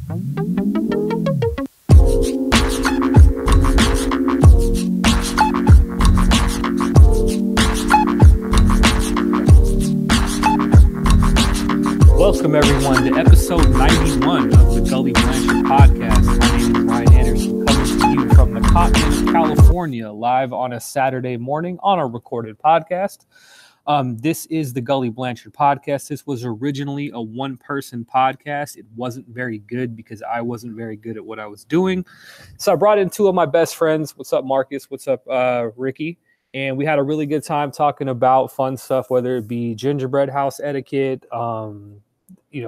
Welcome, everyone, to episode 91 of the Gully Blanchard podcast. My name is Ryan Anderson, coming to you from the continent of California, live on a Saturday morning on a recorded podcast. This is the Gully Blanchard podcast. This was originally a one-person podcast. It wasn't very good because I wasn't very good at what I was doing. So I brought in two of my best friends. What's up, Marcus? What's up, Ricky? And we had a really good time talking about fun stuff, whether it be gingerbread house etiquette,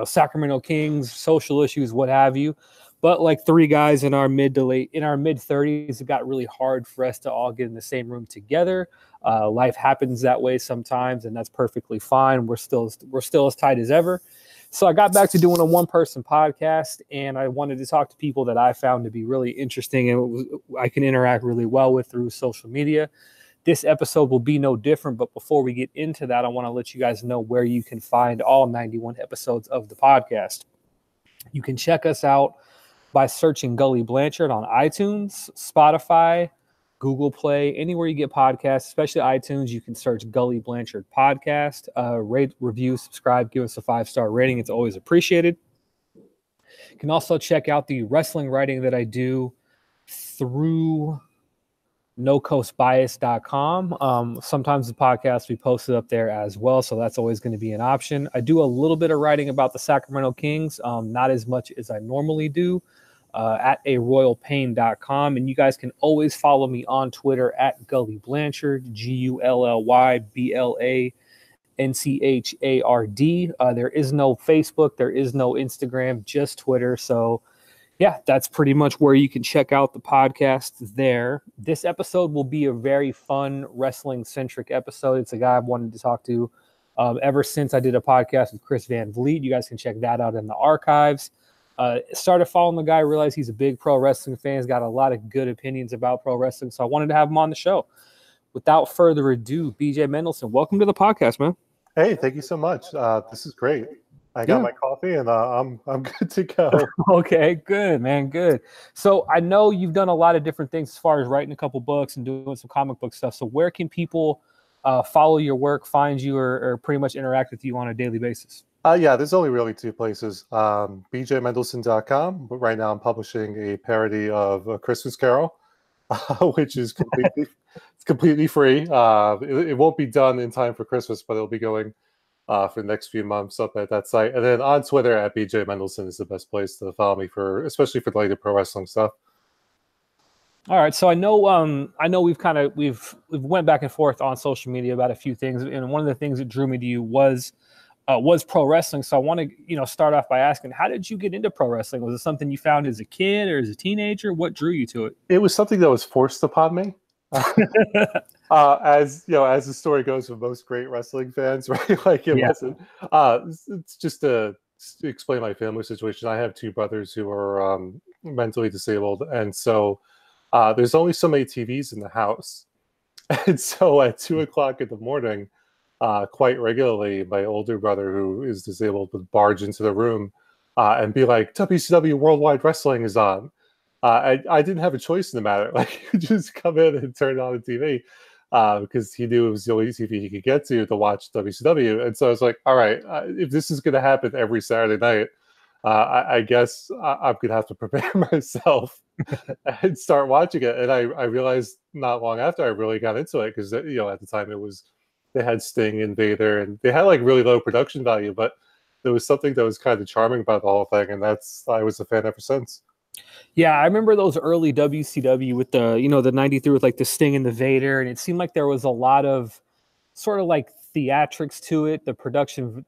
Sacramento Kings, social issues, what have you. But like three guys in our mid 30s, it got really hard for us to all get in the same room together. Life happens that way sometimes, and that's perfectly fine. We're still as tight as ever. So I got back to doing a one-person podcast, and I wanted to talk to people that I found to be really interesting and I can interact really well with through social media. This episode will be no different, but before we get into that, I want to let you guys know where you can find all 91 episodes of the podcast. You can check us out by searching Gully Blanchard on iTunes, Spotify, Google Play, anywhere you get podcasts, especially iTunes. You can search Gully Blanchard Podcast. Rate, review, subscribe, give us a 5-star rating. It's always appreciated. You can also check out the wrestling writing that I do through NoCoastBias.com. Sometimes the podcast we posted up there as well, so that's always going to be an option. I do a little bit of writing about the Sacramento Kings, not as much as I normally do, at aroyalpain.com. And you guys can always follow me on Twitter at Gully Blanchard, GULLYBLANCHARD. There is no Facebook, there is no Instagram, just Twitter. So yeah, that's pretty much where you can check out the podcast there. This episode will be a very fun wrestling-centric episode. It's a guy I've wanted to talk to ever since I did a podcast with Chris Van Vliet. You guys can check that out in the archives. Started following the guy, realized he's a big pro wrestling fan. He's got a lot of good opinions about pro wrestling, so I wanted to have him on the show. Without further ado, BJ Mendelson, welcome to the podcast, man. Hey, thank you so much. This is great. I got my coffee and I'm good to go. Okay, good, man. Good. So I know you've done a lot of different things as far as writing a couple books and doing some comic book stuff. So where can people follow your work, find you, or pretty much interact with you on a daily basis? There's only really two places. bjmendelson.com, but right now I'm publishing a parody of A Christmas Carol, which is completely free. It won't be done in time for Christmas, but it'll be going for the next few months up at that site. And then on Twitter at BJ Mendelson is the best place to follow me especially for the latest pro wrestling stuff. All right. So I know we've went back and forth on social media about a few things. And one of the things that drew me to you was pro wrestling. So I want to, start off by asking, how did you get into pro wrestling? Was it something you found as a kid or as a teenager? What drew you to it? It was something that was forced upon me. As the story goes with most great wrestling fans, right? Like it wasn't. It's just to explain my family situation. I have two brothers who are mentally disabled, and so there's only so many TVs in the house, and so at 2:00 in the morning, quite regularly, my older brother, who is disabled, would barge into the room and be like, "WCW Worldwide Wrestling is on." I didn't have a choice in the matter. Like, he would just come in and turn on the TV because he knew it was the only TV he could get to watch WCW. And so I was like, all right, if this is going to happen every Saturday night, I guess I'm going to have to prepare myself and start watching it. And I realized not long after I really got into it because, at the time they had Sting and Vader and they had like really low production value, but there was something that was kind of charming about the whole thing. And I was a fan ever since. Yeah, I remember those early WCW with the 93 with like the Sting and the Vader, and it seemed like there was a lot of sort of like theatrics to it. The production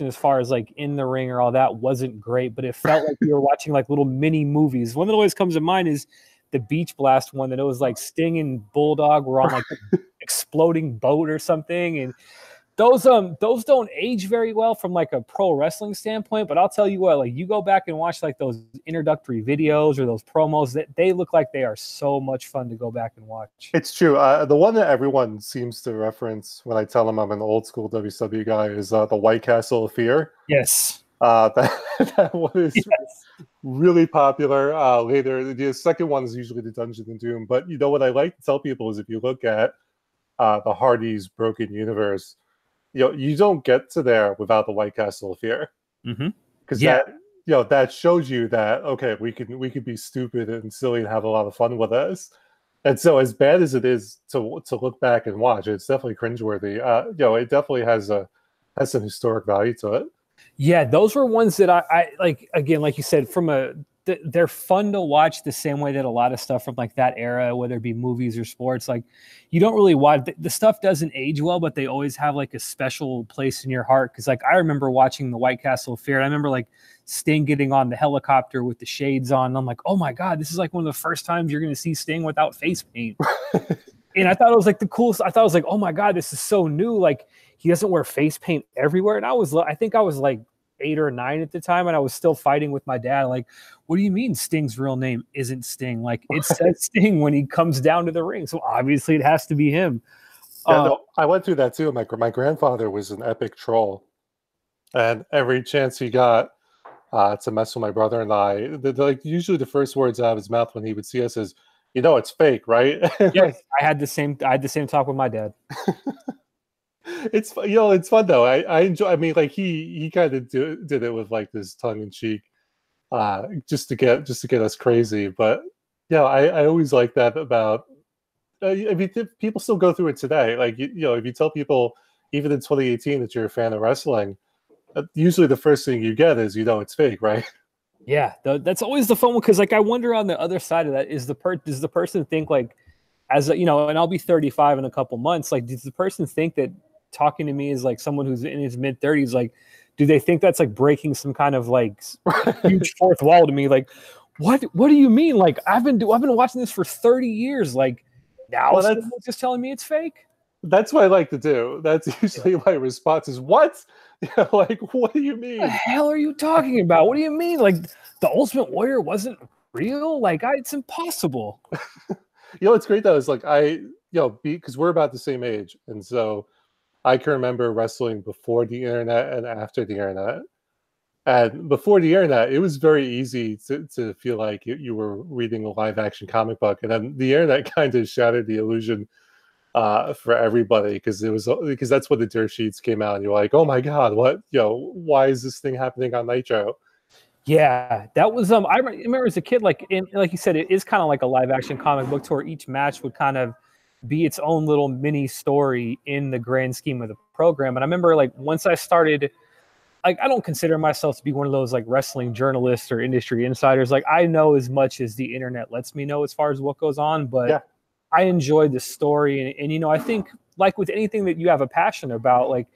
as far as like in the ring or all that wasn't great, but it felt like you were watching like little mini movies. One that always comes to mind is the Beach Blast one that it was like Sting and Bulldog were on like an exploding boat or something, and those don't age very well from like a pro wrestling standpoint, but I'll tell you what, like you go back and watch like those introductory videos or those promos, that they look like they are so much fun to go back and watch. It's true. The one that everyone seems to reference when I tell them I'm an old school WCW guy is the White Castle of Fear. Yes. That one is really popular. Later, the second one is usually the Dungeon and Doom. But you know what I like to tell people is if you look at the Hardy's Broken Universe, you don't get to there without the White Castle of Fear, Mm-hmm. because Yeah. that that shows you that okay, we could be stupid and silly and have a lot of fun with us. And so, as bad as it is to look back and watch, it's definitely cringeworthy. It definitely has some historic value to it. Yeah, those were ones that I like. Again, like you said, they're fun to watch the same way that a lot of stuff from like that era, whether it be movies or sports, like you don't really watch the stuff doesn't age well, but they always have like a special place in your heart. Because like I remember watching the White Castle of Fear, and I remember like Sting getting on the helicopter with the shades on. And I'm like, oh my god, this is like one of the first times you're going to see Sting without face paint. And I thought it was like the coolest. I thought it was like, oh my god, this is so new. Like he doesn't wear face paint everywhere. And I think I was like 8 or 9 at the time, and I was still fighting with my dad. Like, what do you mean Sting's real name isn't Sting? Like it says Sting when he comes down to the ring, so obviously it has to be him. Yeah, no, I went through that too. My grandfather was an epic troll, and every chance he got to mess with my brother and I, like usually the first words out of his mouth when he would see us is, it's fake, right? Yes, I had the same talk with my dad. It's fun though. I enjoy. I mean, like he kind of did it with like this tongue in cheek, just to get us crazy. But yeah, I always like that about. I mean, people still go through it today. Like if you tell people even in 2018 that you're a fan of wrestling, usually the first thing you get is it's fake, right? Yeah, that's always the fun one, because like I wonder on the other side of that is does the person think like and I'll be 35 in a couple months, like does the person think that talking to me is like someone who's in his mid 30s, like do they think that's like breaking some kind of like huge fourth wall to me? Like what do you mean? Like I've been watching this for 30 years, like now someone's just telling me it's fake? That's what I like to do. That's usually my response is, what? Like, what do you mean? What the hell are you talking about? What do you mean? Like the Ultimate Warrior wasn't real? Like it's impossible. It's great though. It's like because we're about the same age, and so I can remember wrestling before the internet and after the internet. And before the internet, it was very easy to feel like you were reading a live action comic book, and then the internet kind of shattered the illusion for everybody, because that's when the dirt sheets came out, and you're like, oh my god, what? Why is this thing happening on Nitro? Yeah, that was I remember as a kid, like like you said, it is kind of like a live action comic book, to where each match would kind of be its own little mini story in the grand scheme of the program. And I remember like once I started, like I don't consider myself to be one of those like wrestling journalists or industry insiders. Like I know as much as the internet lets me know as far as what goes on, but yeah. I enjoyed the story, and I think like with anything that you have a passion about, like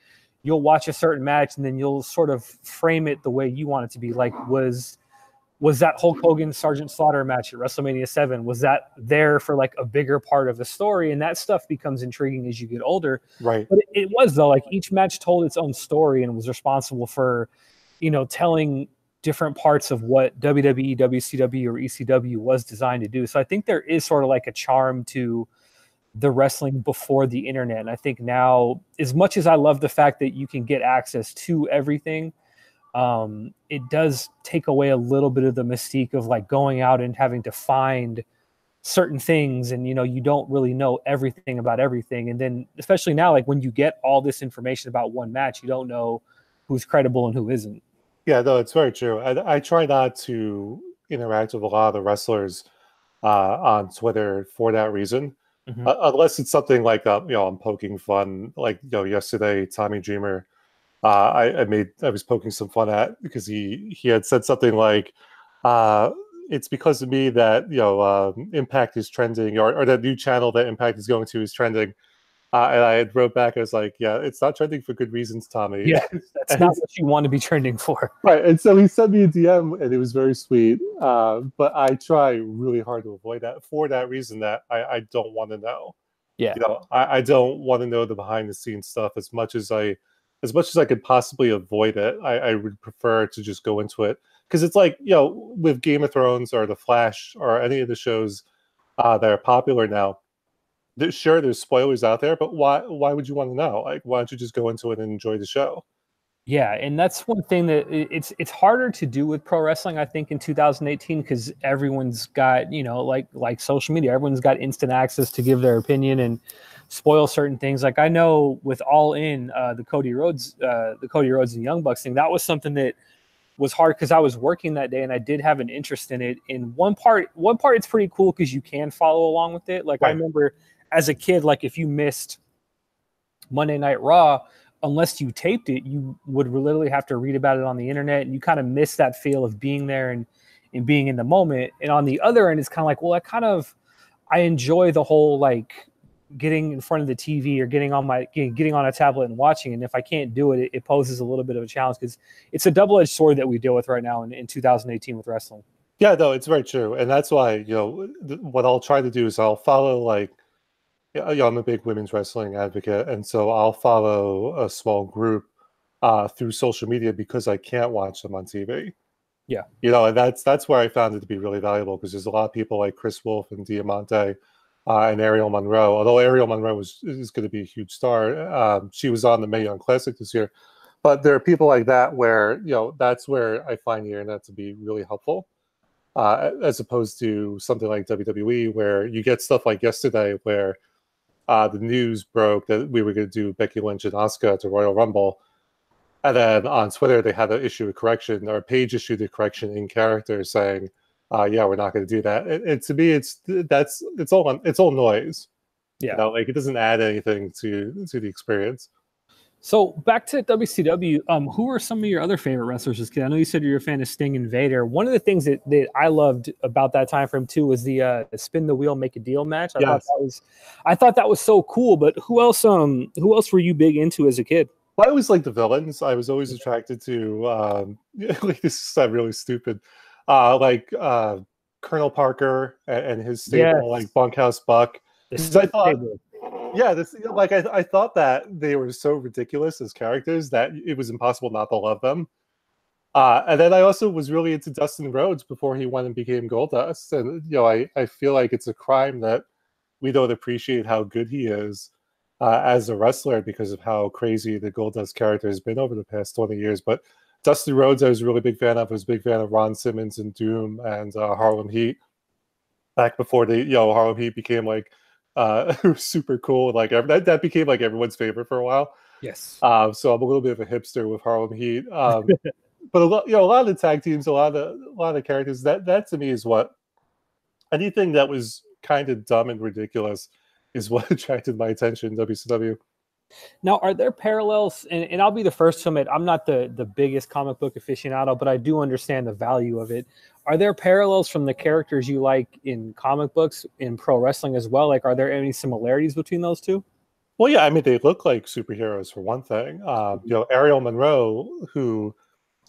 you'll watch a certain match and then you'll sort of frame it the way you want it to be. Like was that Hulk Hogan Sergeant Slaughter match at WrestleMania 7? Was that there for like a bigger part of the story? And that stuff becomes intriguing as you get older. Right. But it was though, like each match told its own story and was responsible for, telling different parts of what WWE, WCW, or ECW was designed to do. So I think there is sort of like a charm to the wrestling before the internet. And I think now, as much as I love the fact that you can get access to everything, it does take away a little bit of the mystique of like going out and having to find certain things, and you don't really know everything about everything. And then especially now, like when you get all this information about one match, you don't know who's credible and who isn't. Yeah, no, it's very true. I try not to interact with a lot of the wrestlers on Twitter for that reason, unless it's something like I'm poking fun. Like yesterday, Tommy Dreamer, I was poking some fun at, because he had said something like, it's because of me that Impact is trending, or that new channel that Impact is going to is trending. And I had wrote back, I was like, yeah, it's not trending for good reasons, Tommy. Yeah, that's not what you want to be trending for. Right. And so he sent me a DM, and it was very sweet. But I try really hard to avoid that for that reason, that I don't want to know. Yeah. I don't want to know the behind the scenes stuff as much as I could possibly avoid it. I would prefer to just go into it, because it's like, with Game of Thrones or The Flash or any of the shows that are popular now, sure, there's spoilers out there, but why would you want to know? Like, why don't you just go into it and enjoy the show? Yeah, and that's one thing that it's harder to do with pro wrestling, I think, in 2018 because everyone's got, like social media, everyone's got instant access to give their opinion and spoil certain things. Like I know with All In, the Cody Rhodes and Young Bucks thing, that was something that was hard because I was working that day and I did have an interest in it. In one part it's pretty cool because you can follow along with it. Like I Right. remember as a kid, like if you missed Monday Night Raw, unless you taped it, you would literally have to read about it on the internet, and you kind of miss that feel of being there and being in the moment. And on the other end, it's kind of like, well, I enjoy the whole like getting in front of the TV or getting on a tablet and watching. And if I can't do it, it poses a little bit of a challenge because it's a double-edged sword that we deal with right now in 2018 with wrestling. Yeah, no, it's very true, and that's why what I'll try to do is I'll follow like I'm a big women's wrestling advocate, and so I'll follow a small group through social media because I can't watch them on TV. Yeah, And that's where I found it to be really valuable because there's a lot of people like Chris Wolf and Diamante and Ariel Monroe. Although Ariel Monroe is going to be a huge star, she was on the Mae Young Classic this year. But there are people like that where that's where I find the internet to be really helpful. As opposed to something like WWE, where you get stuff like yesterday, where the news broke that we were going to do Becky Lynch and Asuka to Royal Rumble, and then on Twitter they had to issue a correction, or Paige issued a correction in character saying, "Yeah, we're not going to do that." And to me, it's all noise. yeah. Like it doesn't add anything to the experience. So back to WCW, who are some of your other favorite wrestlers as a kid? I know you said you're a fan of Sting and Vader. One of the things that I loved about that time frame too was the spin the wheel, make a deal match. I thought that was so cool. But who else were you big into as a kid? Well, I always liked the villains. I was always attracted to like this is really stupid. Colonel Parker and his stable, like Bunkhouse Buck. I thought, I thought that they were so ridiculous as characters that it was impossible not to love them. And then I also was really into Dustin Rhodes before he went and became Goldust. And I feel like it's a crime that we don't appreciate how good he is as a wrestler because of how crazy the Goldust character has been over the past 20 years. But Dustin Rhodes, I was a really big fan of. I was a big fan of Ron Simmons and Doom and Harlem Heat back before Harlem Heat became like super cool. Like that became like everyone's favorite for a while. Yes. So I'm a little bit of a hipster with Harlem Heat. But a lot of the tag teams, a lot of the characters, that to me is what anything that was kind of dumb and ridiculous is what attracted my attention in WCW. Now, are there parallels? And I'll be the first to admit, I'm not the biggest comic book aficionado, but I do understand the value of it. Are there parallels from the characters you like in comic books in pro wrestling as well? Like, are there any similarities between those two? Well, yeah, I mean, they look like superheroes for one thing. Ariel Monroe, who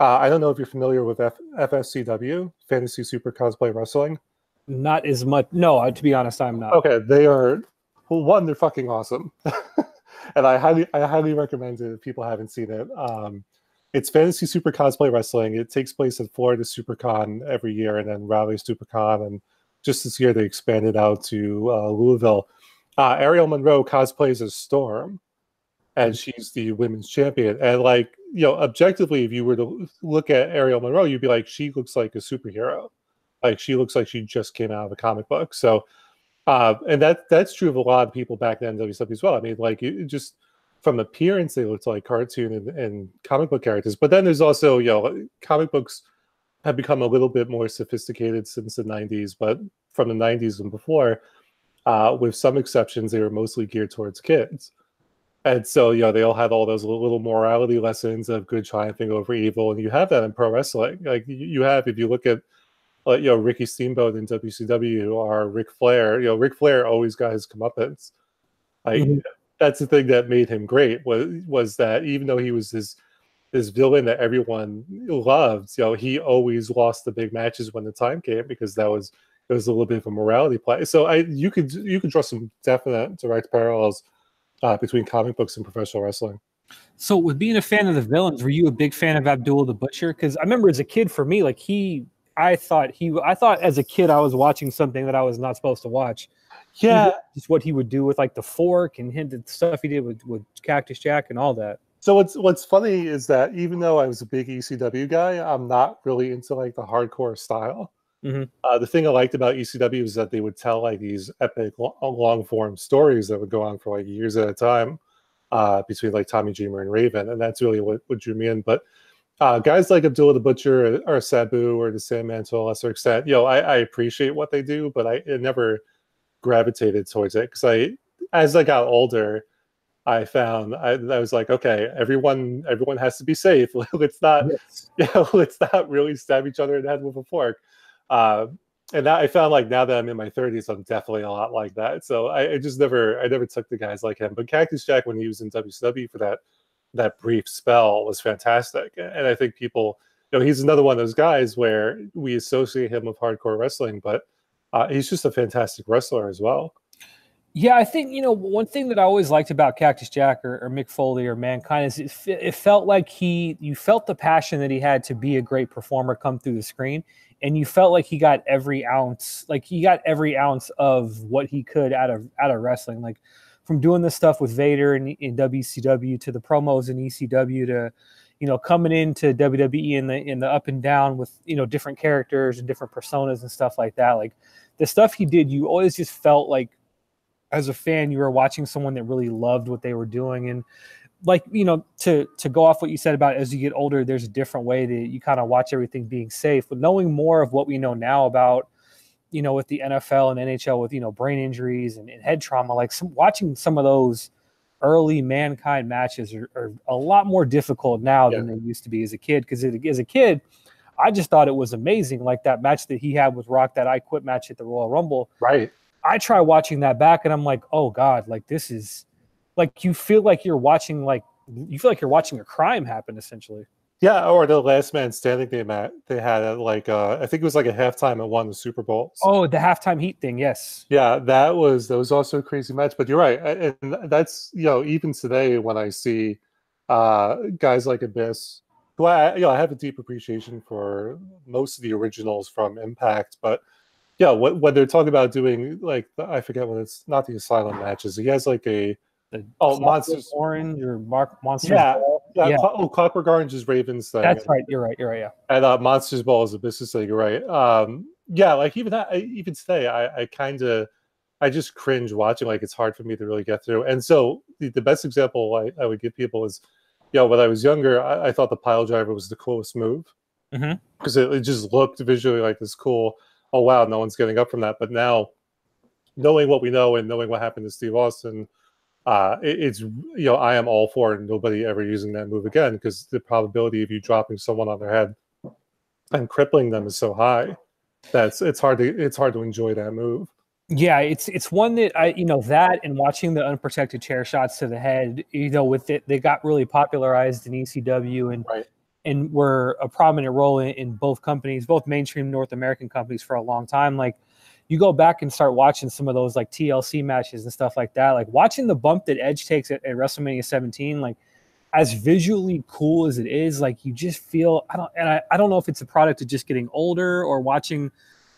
I don't know if you're familiar with FSCW, Fantasy Super Cosplay Wrestling. Not as much. No, to be honest, I'm not. Okay, they are, well, one, they're fucking awesome. And I highly recommend it if people haven't seen it. It's Fantasy Super Cosplay Wrestling. It takes place at Florida SuperCon every year, and then Raleigh SuperCon. And just this year, they expanded out to Louisville. Ariel Monroe cosplays as Storm, and she's the women's champion. And objectively, if you were to look at Ariel Monroe, you'd be like, she looks like a superhero. Like she looks like she just came out of a comic book. So. And that's true of a lot of people back then in WCW as well. I mean, like it just from appearance, they looked like cartoon and comic book characters. But then there's also, comic books have become a little bit more sophisticated since the 90s. But from the 90s and before, with some exceptions, they were mostly geared towards kids. And so, they all had all those little morality lessons of good triumphing over evil. And you have that in pro wrestling. Like you have, if you look at Ricky Steamboat in WCW or Ric Flair. Ric Flair always got his comeuppance. That's the thing that made him great was that even though he was this villain that everyone loved, he always lost the big matches when the time came because it was a little bit of a morality play. So you could draw some definite direct parallels between comic books and professional wrestling. So with being a fan of the villains, were you a big fan of Abdul the Butcher? Because I remember as a kid, for me, like I thought as a kid I was watching something that I was not supposed to watch. Yeah, just what he would do with like the fork and the stuff he did with Cactus Jack and all that. So what's funny is that even though I was a big ECW guy, I'm not really into like the hardcore style. Mm-hmm. The thing I liked about ECW is that they would tell like these epic long form stories that would go on for like years at a time, between like Tommy Dreamer and Raven, and that's really what drew me in. But guys like Abdullah the Butcher or Sabu or the Sandman to a lesser extent, I appreciate what they do, but it never gravitated towards it because as I got older, I found I was like, okay, everyone has to be safe. Let's not, Yes. let's not really stab each other in the head with a fork. Uh, and I found like now that I'm in my 30s, I'm definitely a lot like that. So I never took the guys like him. But Cactus Jack, when he was in WCW for that brief spell, was fantastic. And I think people, he's another one of those guys where we associate him with hardcore wrestling, but he's just a fantastic wrestler as well. Yeah, I think, one thing that I always liked about Cactus Jack or Mick Foley or Mankind is it felt like you felt the passion that he had to be a great performer come through the screen, and you felt like he got every ounce of what he could out of wrestling, like from doing this stuff with Vader in WCW to the promos in ECW to, coming into WWE in the up and down with, different characters and different personas and stuff like that. Like the stuff he did, you always just felt like, as a fan, you were watching someone that really loved what they were doing. And like, to go off what you said about as you get older, there's a different way that you kind of watch everything being safe. But knowing more of what we know now about, with the NFL and NHL with, brain injuries and head trauma, like watching some of those early Mankind matches are a lot more difficult now than they used to be as a kid. Because as a kid, I just thought it was amazing. Like that match that he had with Rock, that I Quit match at the Royal Rumble. Right. I try watching that back and I'm like, oh God, like this is like, you feel like you're watching a crime happen essentially. Yeah. Or the Last Man Standing they had at like, I think it was like a halftime at one of the Super Bowls. Oh, the halftime heat thing. Yes. Yeah. That was also a crazy match, but you're right. And that's, even today when I see, guys like Abyss, who I have a deep appreciation for most of the originals from Impact, but yeah, what they're talking about doing, like I forget what it's not the Asylum matches. He has like Monsters Orange or Monsters Ball. Yeah. Clockwork Orange is Raven's thing. That's right. You're right. Yeah. And Monsters Ball is a business thing. You're right. Yeah, like even today, I just cringe watching. Like it's hard for me to really get through. And so the best example I would give people is, when I was younger, I thought the pile driver was the coolest move because it just looked visually like this cool. Oh wow, no one's getting up from that. But now, knowing what we know and knowing what happened to Steve Austin, it's I am all for nobody ever using that move again, because the probability of you dropping someone on their head and crippling them is so high that it's hard to enjoy that move. Yeah, it's one that that and watching the unprotected chair shots to the head, with it, they got really popularized in ECW and. Right. And were a prominent role in both companies, both mainstream North American companies for a long time. Like you go back and start watching some of those like TLC matches and stuff like that, like watching the bump that Edge takes at WrestleMania 17, like as visually cool as it is, like you just feel, I don't know if it's a product of just getting older or watching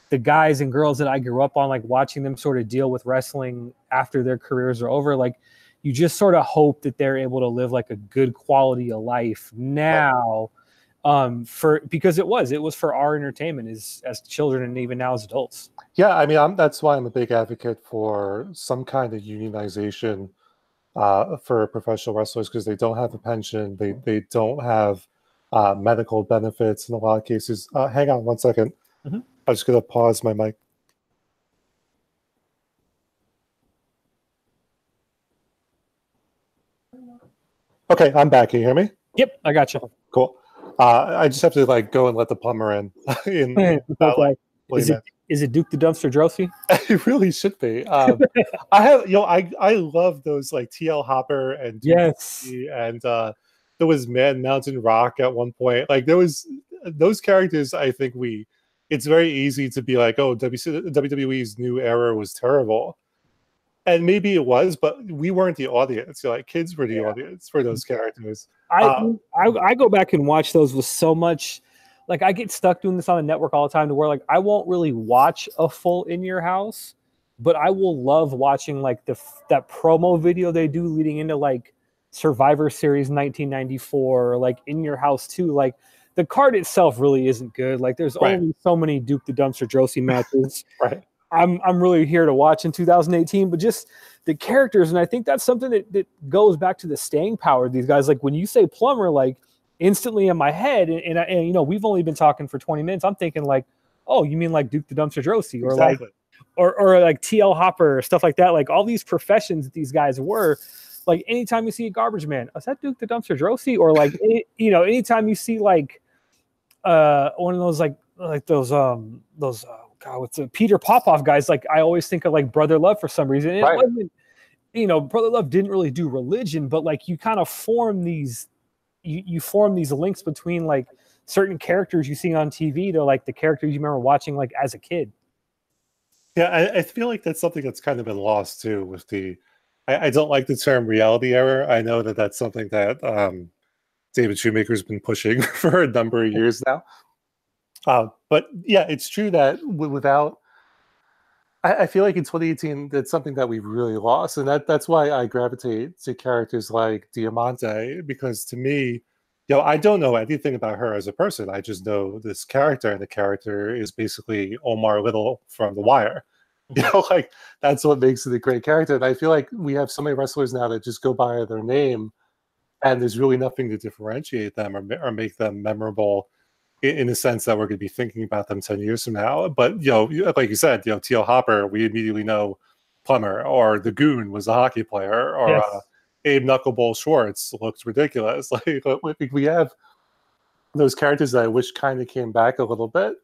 the guys and girls that I grew up on, like watching them sort of deal with wrestling after their careers are over. Like you just sort of hope that they're able to live like a good quality of life now, because it was for our entertainment as children and even now as adults. Yeah, I mean, that's why I'm a big advocate for some kind of unionization for professional wrestlers, because they don't have a pension, they don't have medical benefits in a lot of cases. Hang on one second. I'm just gonna pause my mic. Okay, I'm back. Can you hear me? Yep, I got you. Cool. I just have to go and let the plumber in. Is it Duke the Dumpster Droese? It really should be. I have, I love those like TL Hopper and yes, and there was Man Mountain Rock at one point. Like there was those characters. I think it's very easy to be like, oh, WWE's new era was terrible. And maybe it was, but we weren't the audience. Like kids were the audience for those characters. I go back and watch those with so much. Like I get stuck doing this on the network all the time to where like I won't really watch a full In Your House, but I will love watching like that promo video they do leading into like Survivor Series 1994, or like In Your House 2, like the card itself really isn't good. Like there's only so many Duke the Dumpster Drosy matches. Right. I'm really here to watch in 2018, but just the characters, and I think that's something that goes back to the staying power of these guys. Like when you say Plumber, like instantly in my head, and you know, we've only been talking for 20 minutes. I'm thinking like, oh, you mean like Duke the Dumpster Drosy, or exactly. like or like TL Hopper, or stuff like that. Like all these professions that these guys were. Like anytime you see a garbage man, is that Duke the Dumpster Drosy? Or like you know, anytime you see like one of those like those God, what's the Peter Popoff guys? Like I always think of like Brother Love for some reason. And it wasn't, you know, Brother Love didn't really do religion, but like you kind of form these, you form these links between like certain characters you see on TV to like the characters you remember watching like as a kid. Yeah, I feel like that's something that's kind of been lost too with the. I don't like the term reality error. I know that that's something that David Shoemaker's been pushing for a number of years now. But yeah, it's true that without, I feel like in 2018, that's something that we've really lost. And that's why I gravitate to characters like Diamante, because to me, you know, I don't know anything about her as a person. I just know this character, and the character is basically Omar Little from The Wire. You know, like that's what makes it a great character. And I feel like we have so many wrestlers now that just go by their name, and there's really nothing to differentiate them or make them memorable in the sense that we're going to be thinking about them 10 years from now. But, you know, like you said, you know, TL Hopper, we immediately know Plumber, or the Goon was a hockey player, or Abe Knuckleball Schwartz looks ridiculous. Like we have those characters that I wish kind of came back a little bit.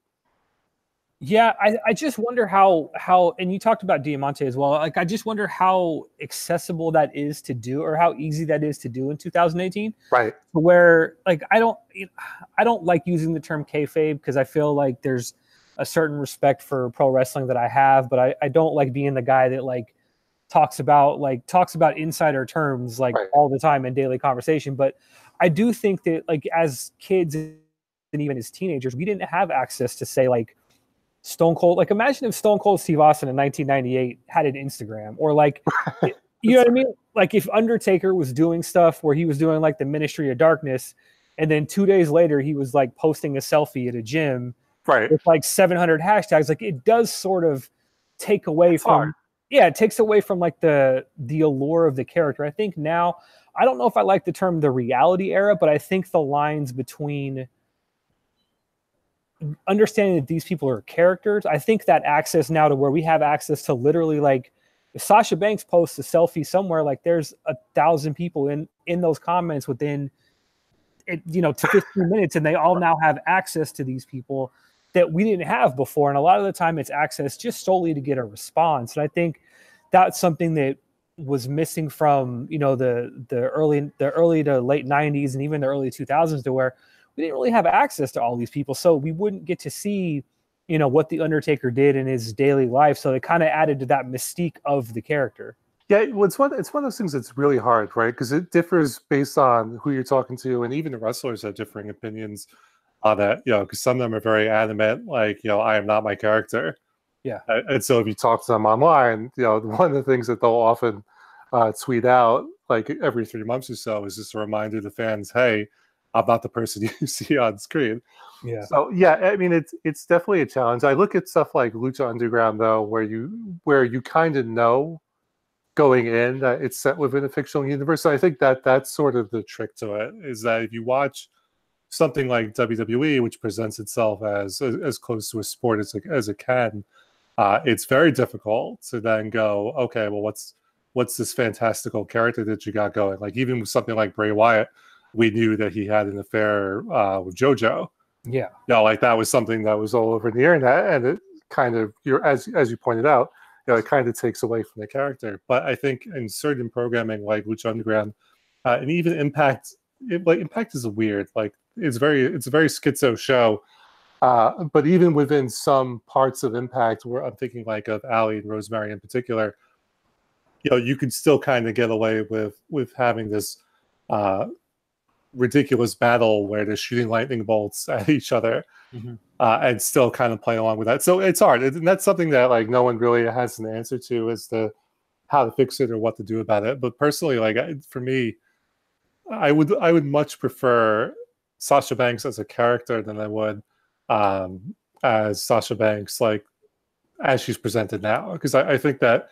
Yeah, I just wonder how, and you talked about Diamante as well. Like, I just wonder how accessible that is to do, or how easy that is to do in 2018. Right. Where, like, I don't like using the term kayfabe, because I feel like there's a certain respect for pro wrestling that I have, but I don't like being the guy that like talks about insider terms like all the time in daily conversation. But I do think that like as kids and even as teenagers, we didn't have access to say like Stone Cold. Like imagine if Stone Cold Steve Austin in 1998 had an Instagram, or like, you know what I mean? Like if Undertaker was doing stuff where he was doing like the Ministry of Darkness, and then 2 days later he was like posting a selfie at a gym with like 700 hashtags. Like it does sort of take away from, it takes away from like the allure of the character. I think now, I don't know if I like the term the reality era, but I think the lines between understanding that these people are characters, I think that access now to where we have access to literally like if Sasha Banks posts a selfie somewhere, like there's 1,000 people in those comments within to 15 minutes, and they all now have access to these people that we didn't have before. And a lot of the time it's access just solely to get a response. And I think that's something that was missing from, you know, the early to late 90s and even the early 2000s, to where we didn't really have access to all these people. So we wouldn't get to see, you know, what the Undertaker did in his daily life. So it kind of added to that mystique of the character. Yeah, well, it's one of those things that's really hard, right? Because it differs based on who you're talking to, and even the wrestlers have differing opinions on that. You know, because some of them are very adamant, like, you know, I am not my character. Yeah. And so if you talk to them online, you know, one of the things that they'll often tweet out, like every 3 months or so, is just a reminder to fans, hey, I'm not the person you see on screen. Yeah. So yeah, I mean, it's definitely a challenge. I look at stuff like Lucha Underground though, where you kind of know going in that it's set within a fictional universe. So I think that's sort of the trick to it, is that if you watch something like WWE, which presents itself as close to a sport as it can, it's very difficult to then go, okay, well, what's this fantastical character that you got going? Like even with something like Bray Wyatt, we knew that he had an affair with JoJo. Yeah. You know, like that was something that was all over the internet, and it kind of, as you pointed out, you know, it kind of takes away from the character. But I think in certain programming like Lucha Underground, and even Impact, Impact is weird. Like it's a very schizo show. But even within some parts of Impact, where I'm thinking like of Allie and Rosemary in particular, you know, you could still kind of get away with having this ridiculous battle where they're shooting lightning bolts at each other, and still kind of play along with that. So it's hard, and that's something that like no one really has an answer to as to how to fix it or what to do about it. But personally, like for me, I would much prefer Sasha Banks as a character than I would as Sasha Banks, like as she's presented now, because I think that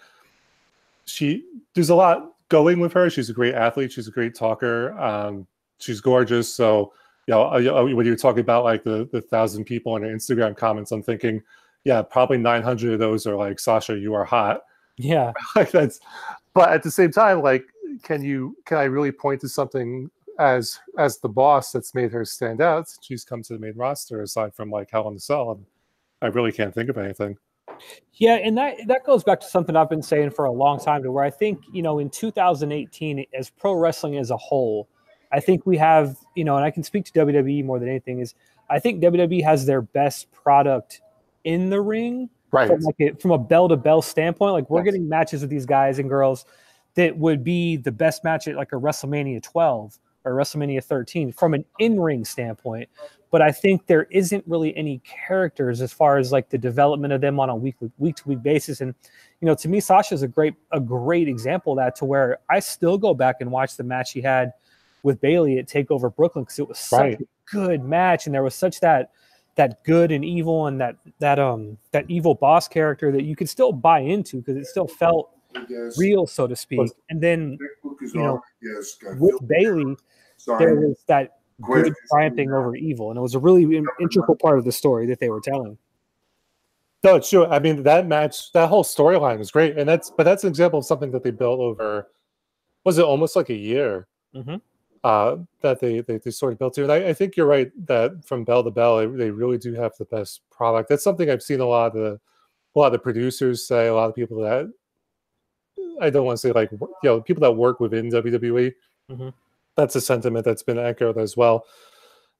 there's a lot going with her. She's a great athlete. She's a great talker. She's gorgeous. So, when you're talking about like the 1,000 people on her Instagram comments, I'm thinking, yeah, probably 900 of those are like, Sasha, you are hot. Yeah. Like but at the same time, like, can I really point to something as the boss that's made her stand out since she's come to the main roster, aside from like Hell in a Cell? And I really can't think of anything. Yeah, and that goes back to something I've been saying for a long time, to where I think, in 2018, as pro wrestling as a whole, I think we have, and I can speak to WWE more than anything, is I think WWE has their best product in the ring, right? From a bell-to-bell standpoint. Like, we're getting matches with these guys and girls that would be the best match at like a WrestleMania 12 or WrestleMania 13 from an in-ring standpoint. But I think there isn't really any characters as far as like the development of them on a week-to-week basis. And, to me, Sasha's a great example of that, to where I still go back and watch the match she had with Bayley at TakeOver Brooklyn, because it was such a good match, and there was such that good and evil and that evil boss character that you could still buy into, because it still felt real, so to speak. And then, with Bayley, there was that good triumphing over evil, and it was a really integral part of the story that they were telling. No, it's true. I mean, that match, that whole storyline was great, and that's an example of something that they built over, was it almost like a year? Mm-hmm. That they sort of built to. And I think you're right that from bell to bell, they really do have the best product. That's something I've seen a lot of the producers say, a lot of people that, I don't want to say like, people that work within WWE. Mm-hmm. That's a sentiment that's been echoed as well.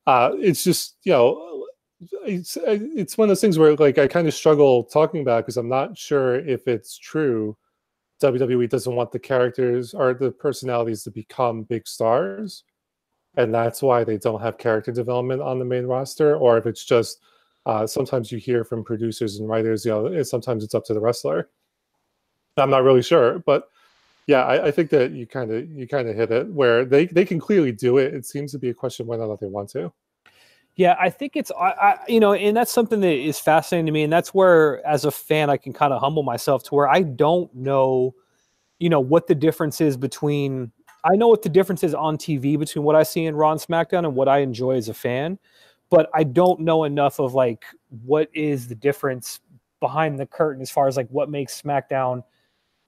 It's just, it's one of those things where like I kind of struggle talking about, because I'm not sure if it's true. WWE doesn't want the characters or the personalities to become big stars, and that's why they don't have character development on the main roster, or if it's just sometimes you hear from producers and writers, sometimes it's up to the wrestler. I'm not really sure, but yeah, I think that you kind of hit it, where they can clearly do it. It seems to be a question of whether or not they want to. Yeah, I think it's, and that's something that is fascinating to me. And that's where, as a fan, I can kind of humble myself to where I don't know, what the difference is between, I know what the difference is on TV between what I see in Raw and SmackDown and what I enjoy as a fan, but I don't know enough of like, what is the difference behind the curtain as far as like what makes SmackDown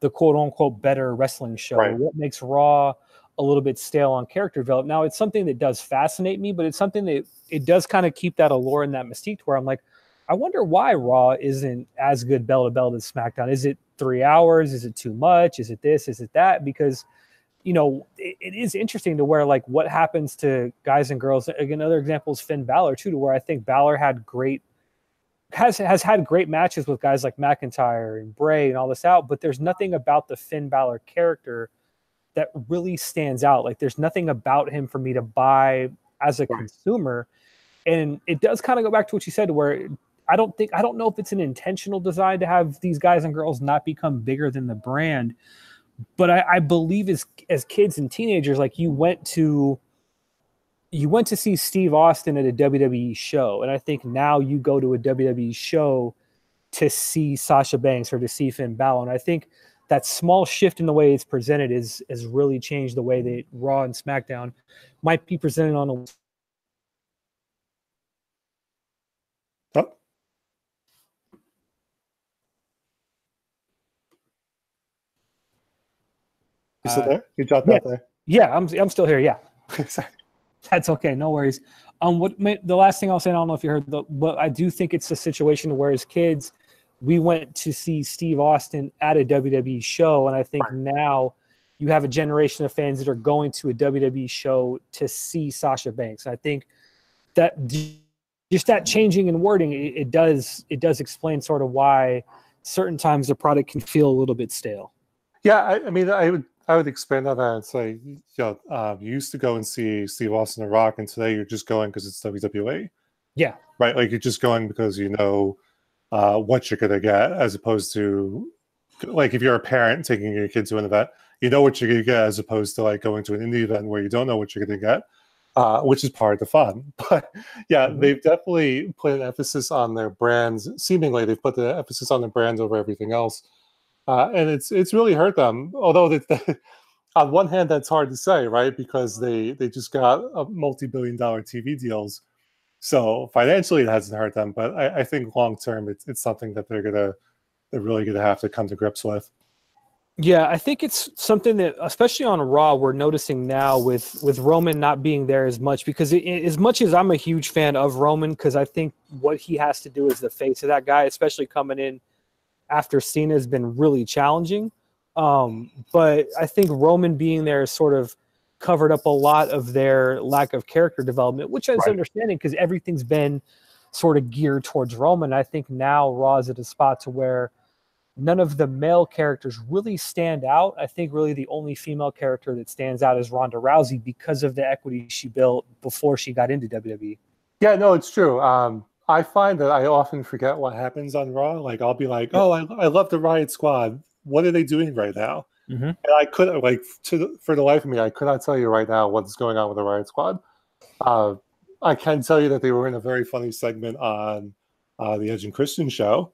the quote unquote better wrestling show, right, what makes Raw a little bit stale on character development. Now, it's something that does fascinate me, but it's something that it does kind of keep that allure and that mystique, to where I'm like, I wonder why Raw isn't as good bell to bell as SmackDown. Is it 3 hours? Is it too much? Is it this? Is it that? Because, it is interesting to where like what happens to guys and girls. Again, another example is Finn Balor too, to where I think Balor has had great matches with guys like McIntyre and Bray and all this out, but there's nothing about the Finn Balor character that really stands out. Like, there's nothing about him for me to buy as a consumer. And it does kind of go back to what you said, where I don't know if it's an intentional design to have these guys and girls not become bigger than the brand. But I believe as kids and teenagers, like you went to see Steve Austin at a WWE show. And I think now you go to a WWE show to see Sasha Banks or to see Finn Balor. And I think that small shift in the way it's presented has really changed the way that Raw and SmackDown might be presented on a. Oh. You still there? You dropped out there. Yeah, I'm still here. Yeah. Sorry. That's okay. No worries. The last thing I'll say, I don't know if you heard, but I do think it's a situation where as kids, we went to see Steve Austin at a WWE show. And I think now you have a generation of fans that are going to a WWE show to see Sasha Banks. I think that just that changing in wording, it does explain sort of why certain times the product can feel a little bit stale. Yeah. I mean, I would expand on that and say, you used to go and see Steve Austin and Rock, and today you're just going because it's WWE. Yeah. Right. Like, you're just going because what you're going to get, as opposed to like if you're a parent taking your kid to an event, you know what you're going to get, as opposed to like going to an indie event where you don't know what you're going to get, which is part of the fun. But yeah, they've definitely put an emphasis on their brands. Seemingly, they've put the emphasis on the brands over everything else, and it's really hurt them. Although on one hand, that's hard to say, right? Because they just got a multi-billion-dollar TV deals, so financially it hasn't hurt them. But I think long term, it's something that they're really gonna have to come to grips with. Yeah, I think it's something that, especially on Raw, we're noticing now with Roman not being there as much, because as much as I'm a huge fan of Roman, because I think what he has to do as the face of that guy, especially coming in after Cena, has been really challenging. But I think Roman being there has sort of covered up a lot of their lack of character development, which is understanding because everything's been sort of geared towards Roman. I think now Raw is at a spot to where none of the male characters really stand out. I think really the only female character that stands out is Ronda Rousey because of the equity she built before she got into WWE. Yeah, no, it's true. I find that I often forget what happens on Raw. Like, I'll be like, oh, I love the Riot Squad. What are they doing right now? And I couldn't, like, for the life of me, I could not tell you right now what's going on with the Riot Squad. I can tell you that they were in a very funny segment on the Edge and Christian show.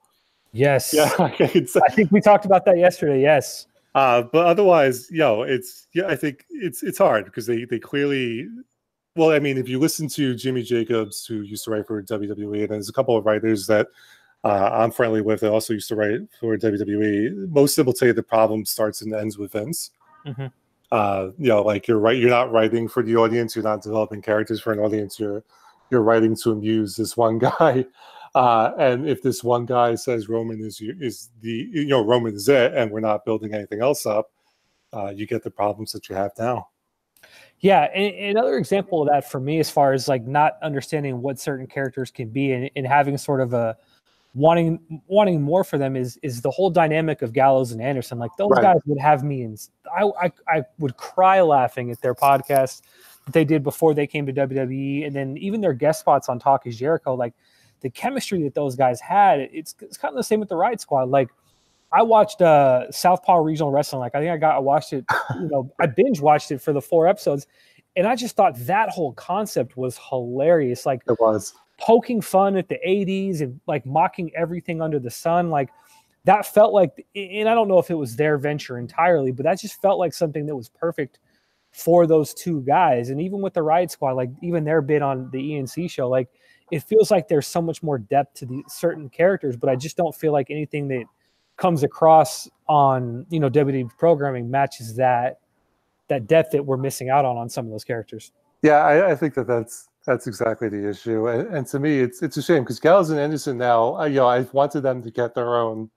Yes. Yeah, I think we talked about that yesterday. Yes. But otherwise, I think it's hard because they clearly. Well, I mean, if you listen to Jimmy Jacobs, who used to write for WWE, and there's a couple of writers that I'm friendly with that also used to write for WWE, most of them will tell you the problem starts and ends with Vince. Like you're not writing for the audience, you're not developing characters for an audience, you're writing to amuse this one guy. And if this one guy says Roman is Roman is it, and we're not building anything else up, you get the problems that you have now. Yeah, and another example of that for me, as far as like not understanding what certain characters can be and having sort of a wanting more for them is the whole dynamic of Gallows and Anderson. Like those guys would have me, and I would cry laughing at their podcast that they did before they came to WWE, and then even their guest spots on Talk is Jericho. Like the chemistry that those guys had, it's kind of the same with the Riot Squad. Like I watched Southpaw Regional Wrestling. Like I watched it, I binge watched it for the 4 episodes, and I just thought that whole concept was hilarious. Like it was poking fun at the 80s and like mocking everything under the sun. Like that felt like, and I don't know if it was their venture entirely, but that just felt like something that was perfect for those two guys. And even with the Riot Squad, like even their bit on the ENC show, like it feels like there's so much more depth to the certain characters, but I just don't feel like anything that comes across on WWE programming matches that depth that we're missing out on some of those characters. Yeah, I think that's exactly the issue, and to me, it's a shame because Gallows and Anderson now, I wanted them to get their own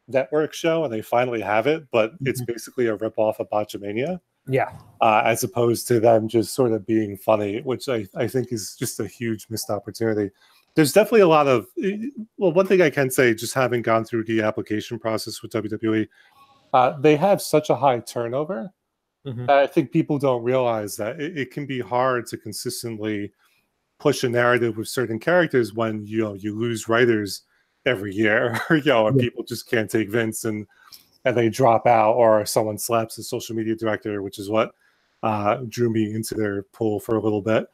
network show, and they finally have it, but it's basically a ripoff of Botchamania. Yeah, as opposed to them just sort of being funny, which I think is just a huge missed opportunity. There's definitely a lot of, one thing I can say, just having gone through the application process with WWE, they have such a high turnover. I think people don't realize that it can be hard to consistently push a narrative with certain characters when you lose writers every year, and people just can't take Vince and they drop out, or someone slaps the social media director, which is what drew me into their pool for a little bit.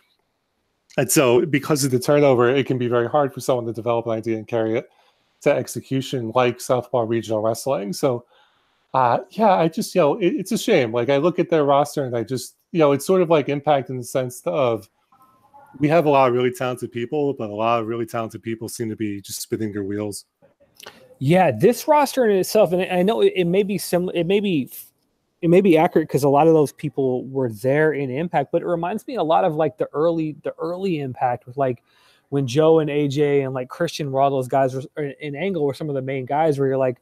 And so because of the turnover, it can be very hard for someone to develop an idea and carry it to execution like Southpaw Regional Wrestling. So, I just, it's a shame. Like I look at their roster and I just, it's sort of like Impact in the sense of we have a lot of really talented people, but a lot of really talented people seem to be just spinning their wheels. Yeah, this roster in itself, and I know it may be similar, it may be accurate because a lot of those people were there in Impact, but it reminds me a lot of like the early Impact with like when Joe and AJ and like Christian were all those guys in Angle were some of the main guys where you're like,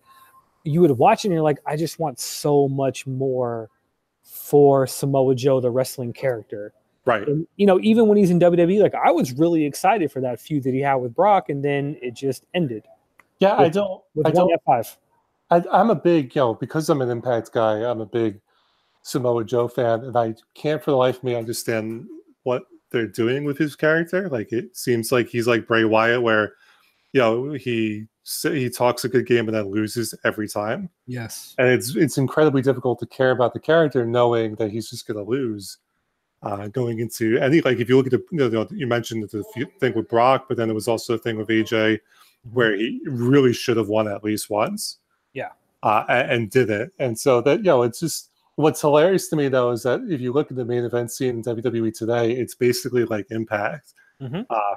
you would watch it and you're like, I just want so much more for Samoa Joe, the wrestling character. Right. And, even when he's in WWE, like I was really excited for that feud that he had with Brock, and then it just ended. Yeah, I don't. F5. I'm a big, because I'm an Impact guy, I'm a big Samoa Joe fan, and I can't for the life of me understand what they're doing with his character. Like, it seems like he's like Bray Wyatt, where, he he talks a good game and then loses every time. Yes. And it's incredibly difficult to care about the character knowing that he's just going to lose. Going into any, like, if you look at you mentioned the thing with Brock, but then there was also a thing with AJ where he really should have won at least once. Yeah. And didn't. And so that, it's just, what's hilarious to me though is that if you look at the main event scene in WWE today, it's basically like Impact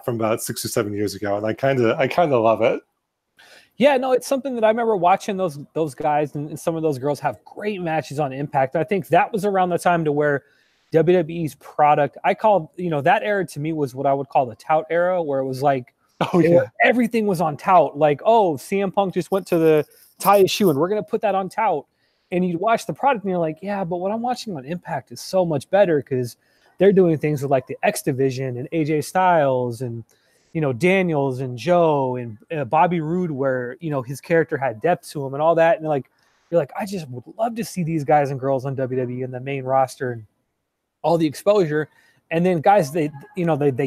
from about 6 or 7 years ago, and I kind of love it. Yeah, no, it's something that I remember watching those guys and some of those girls have great matches on Impact. And I think that was around the time to where WWE's product, I call, that era to me was what I would call the tout era, where it was like, everything was on tout. Like, oh, CM Punk just went to the tie a shoe and we're going to put that on tout. And you'd watch the product and you're like, yeah, but what I'm watching on Impact is so much better because they're doing things with like the X Division and AJ Styles and, Daniels and Joe and Bobby Roode, where, his character had depth to him and all that. And you're like, I just would love to see these guys and girls on WWE and the main roster and all the exposure. And then guys, they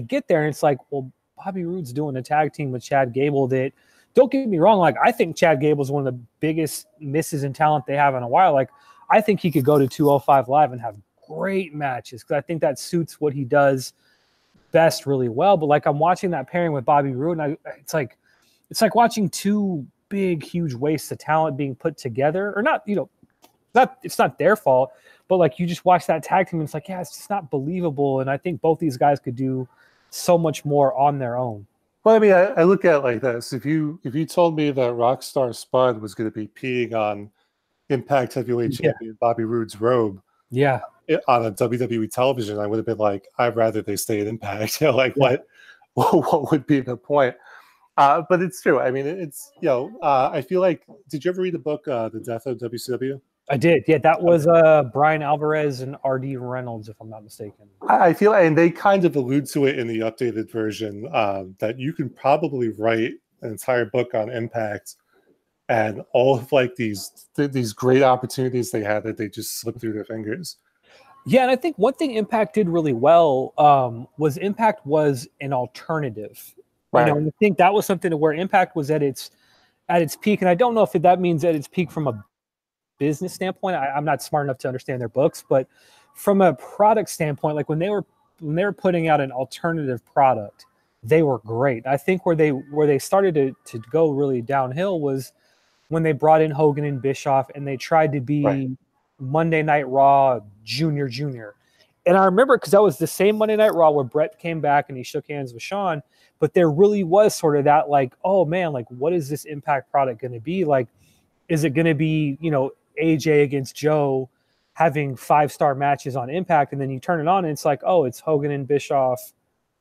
get there and it's like, well, Bobby Roode's doing a tag team with Chad Gable that, don't get me wrong, like, I think Chad Gable's one of the biggest misses in talent they have in a while. Like, I think he could go to 205 Live and have great matches because I think that suits what he does best really well. But like, I'm watching that pairing with Bobby Roode, and it's like watching two big, huge wastes of talent being put together, or not, it's not their fault, but like, you just watch that tag team and it's like, yeah, it's just not believable. And I think both these guys could do so much more on their own. Well, I mean, I look at it like this. If you told me that Rockstar Spud was going to be peeing on Impact Heavyweight Champion Bobby Roode's robe on a WWE television, I would have been like, I'd rather they stay at Impact. What would be the point? But it's true. I mean, it's, I feel like, did you ever read the book, The Death of WCW? I did. Yeah, that was Brian Alvarez and R.D. Reynolds, if I'm not mistaken. I feel, and they kind of allude to it in the updated version, that you can probably write an entire book on Impact and all of like these great opportunities they had that they just slipped through their fingers. Yeah, and I think one thing Impact did really well was Impact was an alternative. Right. And I think that was something to where Impact was at its peak, and I don't know if that means at its peak from a business standpoint. I'm not smart enough to understand their books, but from a product standpoint, like when they were putting out an alternative product, they were great. I think where they started to go really downhill was when they brought in Hogan and Bischoff and they tried to be Monday Night Raw Junior. And I remember because that was the same Monday Night Raw where Brett came back and he shook hands with Shawn, but there really was sort of that like, oh man, like what is this Impact product going to be? Like, is it going to be, AJ against Joe having 5-star matches on Impact, and then you turn it on and it's like, oh, it's Hogan and Bischoff,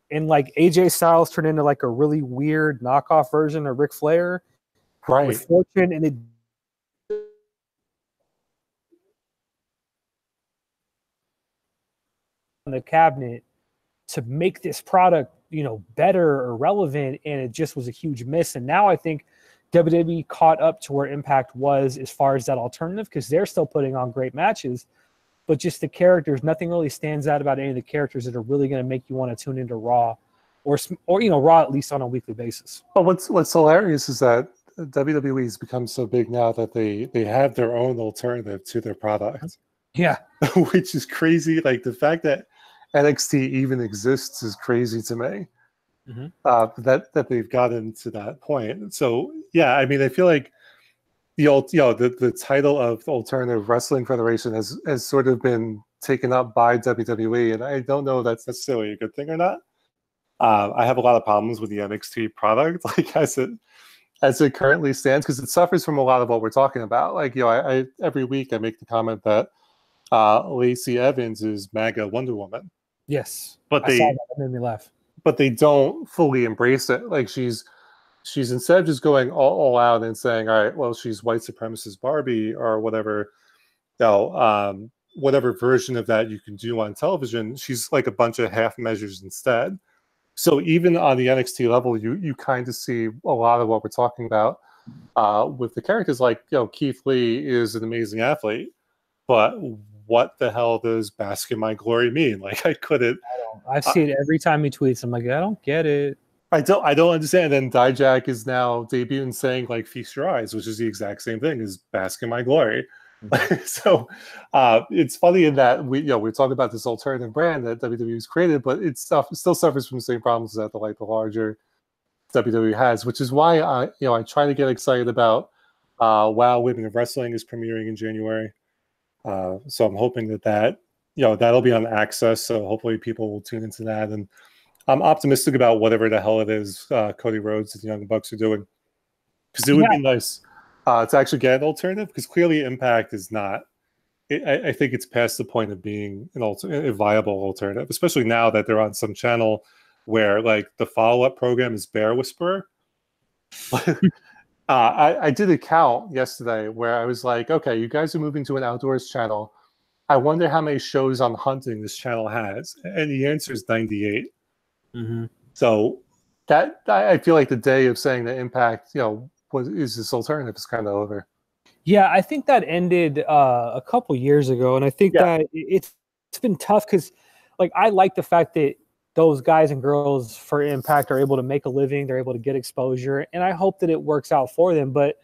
and like AJ Styles turned into like a really weird knockoff version of Ric Flair, with Fortune, and it on the cabinet to make this product, better or relevant, and it just was a huge miss. And now I think WWE caught up to where Impact was as far as that alternative, because they're still putting on great matches, but just the characters, nothing really stands out about any of the characters that are really going to make you want to tune into Raw or Raw at least on a weekly basis. Well, what's hilarious is that WWE has become so big now that they have their own alternative to their product. Yeah. Which is crazy. Like the fact that NXT even exists is crazy to me. That they've gotten to that point. So yeah, I mean, I feel like the title of Alternative Wrestling Federation has sort of been taken up by WWE, and I don't know if that's necessarily a good thing or not. I have a lot of problems with the NXT product, like as it currently stands, because it suffers from a lot of what we're talking about. Like, I every week I make the comment that Lacey Evans is MAGA Wonder Woman. Yes, but I saw that made me laugh. But they don't fully embrace it. Like she's instead of just going all out and saying, all right, well, she's white supremacist Barbie or whatever, whatever version of that you can do on television, she's like a bunch of half measures instead. So even on the NXT level, you kind of see a lot of what we're talking about with the characters. Like, Keith Lee is an amazing athlete, but what the hell does bask in my glory mean? Like, I couldn't. I see it every time he tweets. I'm like, I don't get it. I don't understand. And then Dijak is now debuting saying like "Feast Your Eyes," which is the exact same thing as "Bask in My Glory." So it's funny in that we're talking about this alternative brand that WWE's created, but it still suffers from the same problems that the larger WWE has, which is why I try to get excited about WoW Women of Wrestling is premiering in January. So I'm hoping that that'll be on Access, so hopefully people will tune into that. And I'm optimistic about whatever the hell it is Cody Rhodes and the Young Bucks are doing, because it would be nice to actually get an alternative, because clearly Impact is not. I think it's past the point of being a viable alternative, especially now that they're on some channel where like the follow-up program is Bear Whisperer. I did a count yesterday where I was like, okay, you guys are moving to an outdoors channel. I wonder how many shows on hunting this channel has, and the answer is 98. Mm-hmm. So that I feel like the day of saying that Impact, is this alternative is kind of over. Yeah, I think that ended a couple years ago, and I think that it's been tough because, like, I like the fact that those guys and girls for Impact are able to make a living, they're able to get exposure, and I hope that it works out for them. But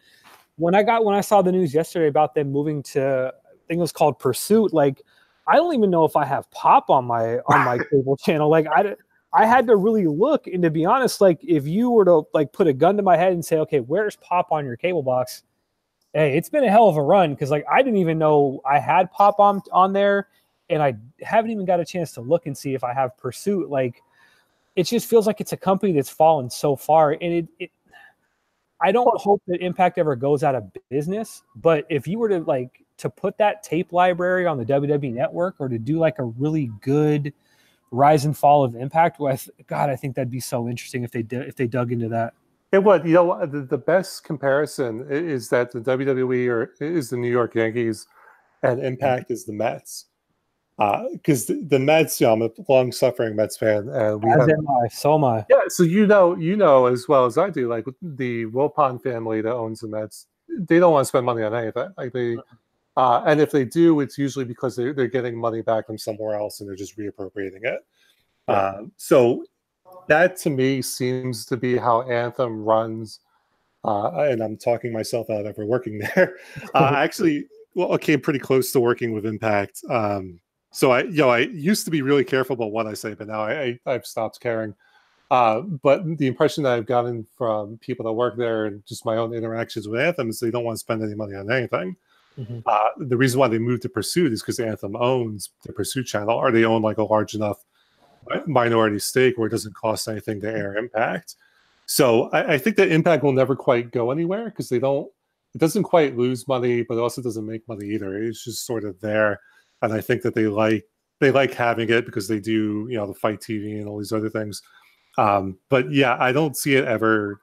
when I saw the news yesterday about them moving to, I think it was called Pursuit, like, I don't even know if I have Pop on my cable channel. Like, I had to really look, and to be honest, like, if you were to like put a gun to my head and say, okay, where's Pop on your cable box? Hey, it's been a hell of a run, because like I didn't even know I had Pop on there, and I haven't even got a chance to look and see if I have Pursuit. Like, it just feels like it's a company that's fallen so far, and I don't hope that Impact ever goes out of business, but if you were to put that tape library on the WWE Network, or to do like a really good rise and fall of Impact, God, I think that'd be so interesting if they dug into that. It would. The best comparison is that the WWE is the New York Yankees, and Impact is the Mets. Because the Mets, I'm a long-suffering Mets fan, and so am I. Yeah, so you know as well as I do, like the Wilpon family that owns the Mets, they don't want to spend money on anything. Like and if they do, it's usually because they're getting money back from somewhere else and they're just reappropriating it. Yeah. So that to me seems to be how Anthem runs, and I'm talking myself out ever working there. Actually, I came pretty close to working with Impact. So I used to be really careful about what I say, but now I've stopped caring. But the impression that I've gotten from people that work there and just my own interactions with Anthem is they don't want to spend any money on anything. Mm-hmm. The reason why they moved to Pursuit is because Anthem owns the Pursuit channel, or they own like a large enough minority stake where it doesn't cost anything to air Impact. So I think that Impact will never quite go anywhere, because it doesn't quite lose money, but it also doesn't make money either. It's just sort of there. And I think that they like having it because they do, the Fight TV and all these other things. But yeah, I don't see it ever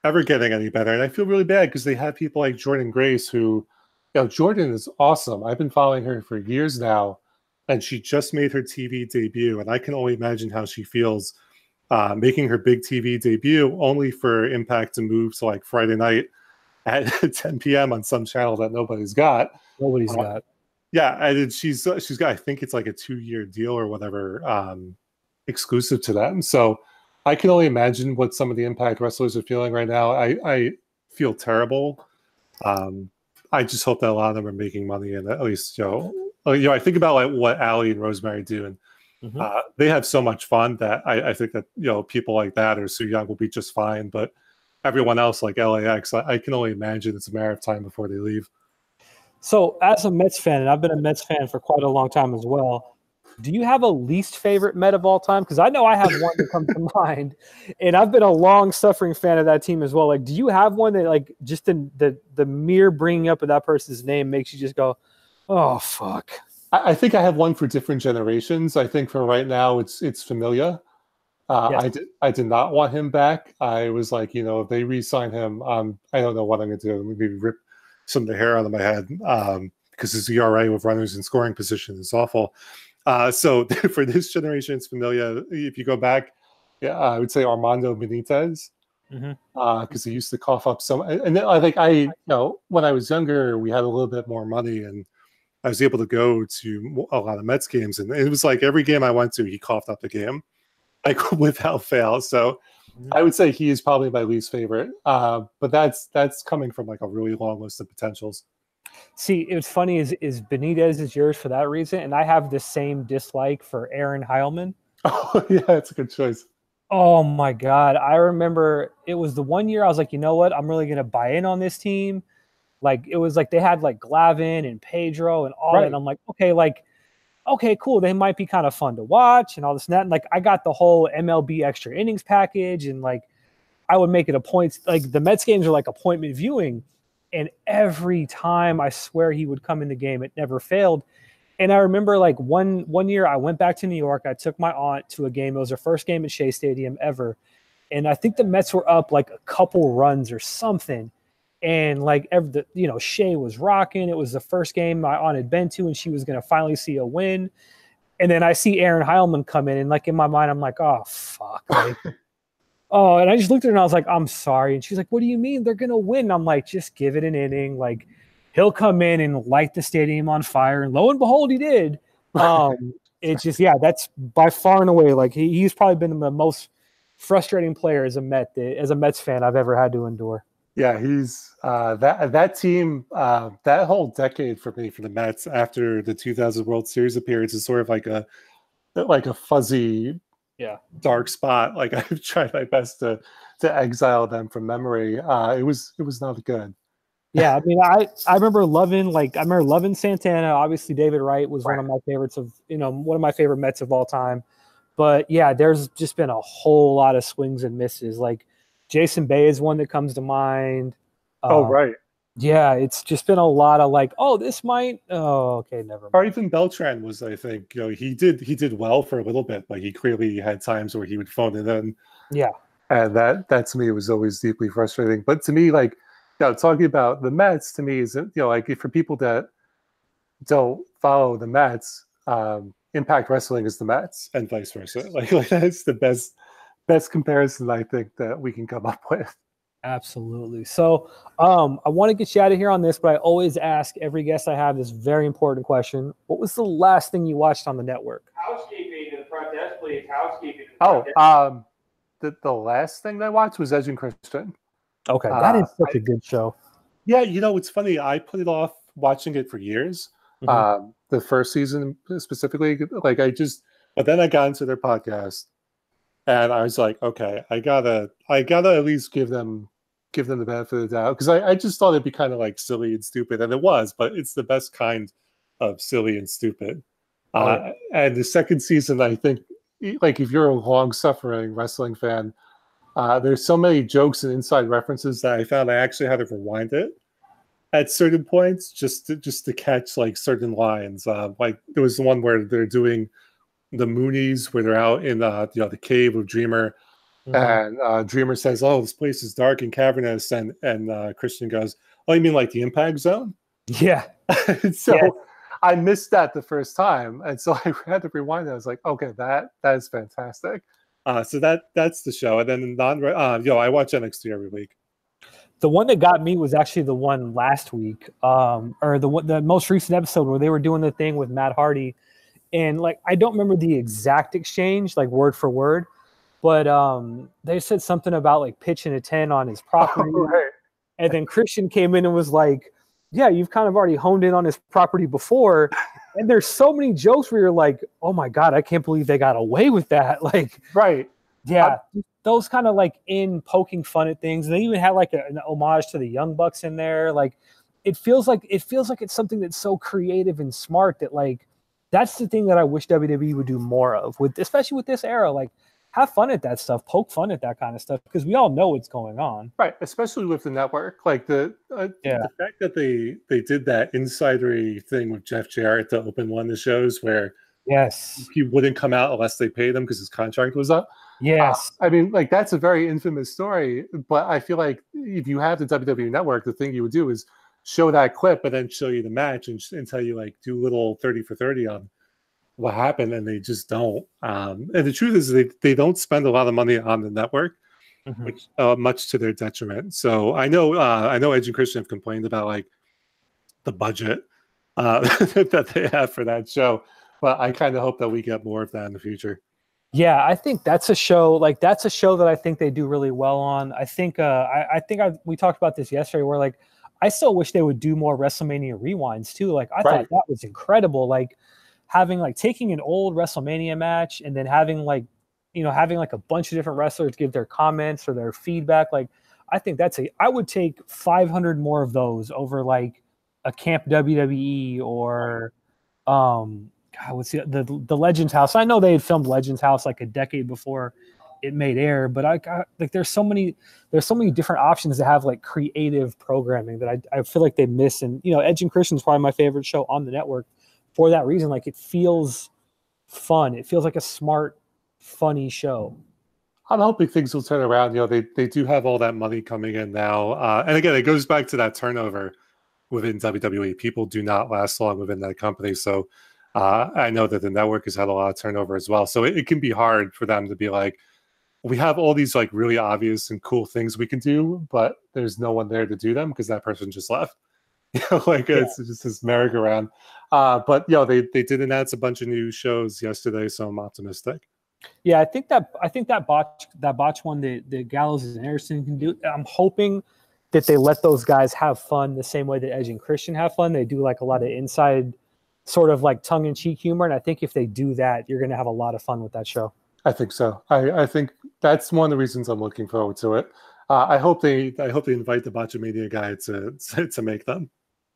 getting any better. And I feel really bad because they have people like Jordynne Grace, who, Jordynne is awesome. I've been following her for years now, and she just made her TV debut. And I can only imagine how she feels making her big TV debut, only for Impact to move to like Friday night at 10 p.m. on some channel that nobody's got. Yeah, and she's got, I think it's like a 2-year deal or whatever, exclusive to them. So I can only imagine what some of the Impact wrestlers are feeling right now. I feel terrible. I just hope that a lot of them are making money, and at least I think about like what Allie and Rosemary do, and they have so much fun that I think that people like that or Su Yung will be just fine. But everyone else, like LAX, I can only imagine it's a matter of time before they leave. So, as a Mets fan, and I've been a Mets fan for quite a long time as well, do you have a least favorite Met of all time? Because I know I have one that comes to mind, and I've been a long-suffering fan of that team as well. Like, do you have one that, like, just the mere bringing up of that person's name makes you just go, oh, fuck? I think I have one for different generations. I think for right now, it's Familia. Yes. I did not want him back. I was like, if they re-sign him, I don't know what I'm going to do. Maybe rip some of the hair out of my head, because his ERA with runners in scoring position is awful. So for this generation, it's Familia. If you go back, I would say Armando Benitez, because he used to cough up some. And then I think when I was younger, we had a little bit more money, and I was able to go to a lot of Mets games, and it was like every game I went to, he coughed up the game, like without fail. So I would say he is probably my least favorite, but that's coming from like a really long list of potentials. See, it's funny is Benitez is yours for that reason, and I have the same dislike for Aaron Heilman. Oh yeah, that's a good choice. Oh my God. I remember it was the one year I was like, you know what? I'm really going to buy in on this team. Like, it was like they had like Glavin and Pedro and all that. And I'm like, okay, cool. They might be kind of fun to watch and all this and that. And like, I got the whole MLB extra innings package. And like, I would make it a point. Like, the Mets games are like appointment viewing. And every time I swear he would come in the game, it never failed. And I remember like one year I went back to New York. I took my aunt to a game. It was her first game at Shea Stadium ever. And I think the Mets were up like a couple runs or something. And like Shea was rocking. It was the first game my aunt had been to, and she was going to finally see a win. And then I see Aaron Heilman come in, and like in my mind, I'm like, oh, fuck. Like, oh, and I just looked at her and I was like, I'm sorry. And she's like, what do you mean? They're going to win. I'm like, just give it an inning. Like, he'll come in and light the stadium on fire. And lo and behold, he did. It's just, that's by far and away. Like he's probably been the most frustrating player as a Mets fan I've ever had to endure. Yeah, he's that team, that whole decade for me for the Mets after the 2000 World Series appearance is sort of like a fuzzy, dark spot. Like I've tried my best to exile them from memory. It was not good. Yeah, I mean, I remember loving Santana. Obviously, David Wright was one of my favorites one of my favorite Mets of all time. But yeah, there's just been a whole lot of swings and misses. Like Jason Bay is one that comes to mind. Right. Yeah, it's just been a lot of like, this might. Oh, okay, never mind. Or even Beltran was, I think, he did well for a little bit, but he clearly had times where he would phone it in. Yeah, and that to me was always deeply frustrating. But to me, like, talking about the Mets to me is, like for people that don't follow the Mets, Impact Wrestling is the Mets and vice versa. Like that's the best comparison I think that we can come up with. Absolutely. So I want to get you out of here on this, but I always ask every guest I have this very important question. What was the last thing you watched on the network? Housekeeping to the front desk, please. Housekeeping. The last thing that I watched was Edge and Christian. Okay, that is such a good show. Yeah, it's funny. I put it off watching it for years. Mm-hmm. The first season specifically, like but then I got into their podcast, and I was like, okay, I gotta at least give them the benefit of the doubt, because I just thought it'd be kind of like silly and stupid, and it was, but it's the best kind of silly and stupid. And the second season, I think, like if you're a long-suffering wrestling fan, there's so many jokes and inside references that I found I actually had to rewind it at certain points just to catch like certain lines. Like there was the one where they're doing the Moonies, where they're out in the cave of Dreamer, and Dreamer says, "Oh, this place is dark and cavernous," and Christian goes, "Oh, you mean like the Impact Zone?" Yeah. I missed that the first time, and so I had to rewind it. I was like, "Okay, that is fantastic." So that's the show, and then I watch NXT every week. The one that got me was actually the one last week, or the most recent episode where they were doing the thing with Matt Hardy, and like I don't remember the exact exchange, like word for word, but they said something about like pitching a 10 on his property, and then Christian came in and was like, "Yeah, you've kind of already honed in on his property before." And there's so many jokes where you're like, "Oh my God, I can't believe they got away with that!" Like, right. Yeah, those kind of like poking fun at things. They even had like an homage to the Young Bucks in there. Like, it feels like it's something that's so creative and smart that like that's the thing that I wish WWE would do more of, especially with this era. Like, have fun at that stuff, poke fun at that kind of stuff, because we all know what's going on. Right, especially with the network. Like the fact that they did that insidery thing with Jeff Jarrett to open one of the shows where he wouldn't come out unless they paid him because his contract was up. Yes. I mean, like that's a very infamous story, but I feel like if you have the WWE network, the thing you would do is show that clip, but then show you the match and tell you like do little 30 for 30 on what happened, and they just don't. And the truth is they don't spend a lot of money on the network, which much to their detriment. So I know Edge and Christian have complained about like the budget that they have for that show, but I kind of hope that we get more of that in the future. Yeah, I think that's a show. Like that's a show that I think they do really well on. I think we talked about this yesterday. Where like I still wish they would do more WrestleMania rewinds too. Like I thought that was incredible. Like having like taking an old WrestleMania match and then having like having like a bunch of different wrestlers give their comments or their feedback. Like I think I would take 500 more of those over like a Camp WWE or God, what's the Legends House. I know they had filmed Legends House like a decade before it made air, but like there's so many different options to have like creative programming that I feel like they miss. And Edge and Christian's probably my favorite show on the network for that reason. Like it feels fun. It feels like a smart, funny show. I'm hoping things will turn around. They do have all that money coming in now. And again, it goes back to that turnover within WWE. People do not last long within that company. So I know that the network has had a lot of turnover as well. So it can be hard for them to be like, we have all these like really obvious and cool things we can do, but there's no one there to do them because that person just left. It's just this merry-go-round. But they did announce a bunch of new shows yesterday, so I'm optimistic. Yeah, I think that botch one that Gallows and Anderson can do. I'm hoping that they let those guys have fun the same way that Edge and Christian have fun. They do like a lot of inside sort of like tongue-in-cheek humor, and I think if they do that, you're going to have a lot of fun with that show. I think so. I think that's one of the reasons I'm looking forward to it. I hope they invite the Botchamania guy to make them.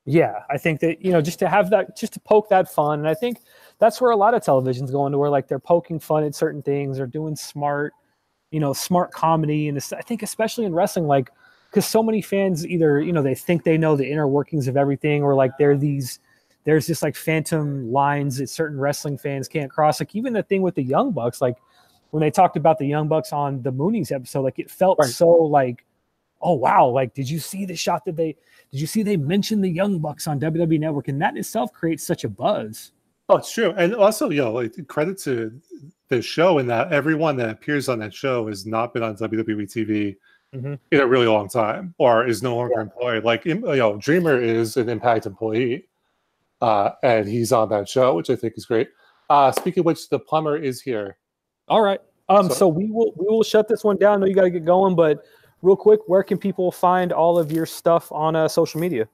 Yeah, I think that just to have that, just to poke that fun, and I think that's where a lot of television's going to, where like they're poking fun at certain things or doing smart comedy, and I think especially in wrestling, like because so many fans either they think they know the inner workings of everything, or like there's just like phantom lines that certain wrestling fans can't cross. Like even the thing with the Young Bucks, like when they talked about the Young Bucks on the Moonies episode, like it felt so like, oh wow, like did you see the shot that did you see they mentioned the Young Bucks on WWE Network? And that itself creates such a buzz. Oh, it's true. And also, like credit to the show in that everyone that appears on that show has not been on WWE TV in a really long time, or is no longer employed. Like Dreamer is an Impact employee. And he's on that show, which I think is great. Speaking of which, the plumber is here. All right. So we will shut this one down. I know you got to get going, but real quick, where can people find all of your stuff on social media?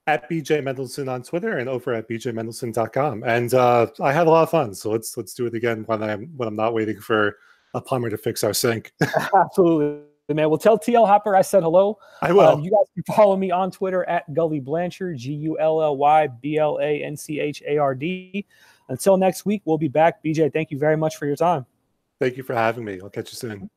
At BJ Mendelson on Twitter and over at bjmendelson.com. And I had a lot of fun, so let's do it again when I'm not waiting for a plumber to fix our sink. Absolutely, man. Well, tell TL Hopper I said hello. I will. You guys can follow me on Twitter at Gully Blanchard, GULLYBLANCHARD. Until next week, we'll be back. BJ, thank you very much for your time. Thank you for having me. I'll catch you soon.